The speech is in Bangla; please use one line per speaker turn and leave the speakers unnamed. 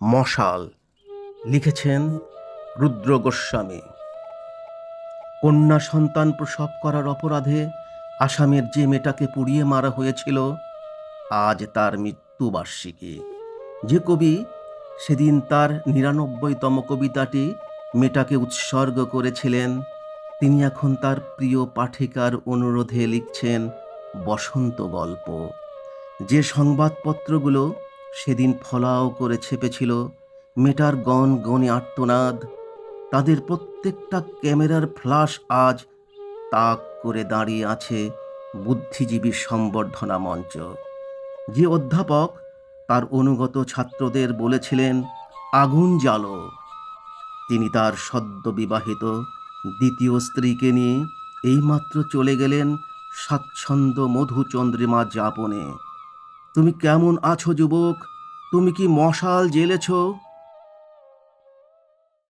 মশাল লিখেছেন রুদ্র গোস্বামী। কন্যা সন্তান প্রসব করার অপরাধে আসামের যে মেয়েটাকে পুড়িয়ে মারা হয়েছিল, আজ তার মৃত্যুবার্ষিকী। যে কবি সেদিন তার ৯৯তম কবিতাটি মেয়েটাকে উৎসর্গ করেছিলেন, তিনি এখন তার প্রিয় পাঠিকার অনুরোধে লিখছেন বসন্ত গল্প। যে সংবাদপত্রগুলো সেদিন ফলাও করে ছেপেছিল মেটার গনগনে আর্তনাদ, তাদের প্রত্যেকটা ক্যামেরার ফ্ল্যাশ আজ তাক করে দাঁড়িয়ে আছে বুদ্ধিজীবী সম্বর্ধনা মঞ্চ। যে অধ্যাপক তার অনুগত ছাত্রদের বলেছিলেন আগুন জ্বালো, তিনি তার সদ্য বিবাহিত দ্বিতীয় স্ত্রীকে নিয়ে এইমাত্র চলে গেলেন স্বাচ্ছন্দ্য মধুচন্দ্রিমা যাপনে। তুমি কেমন আছো যুবক, তুমি কি মশাল জ্বেলেছ?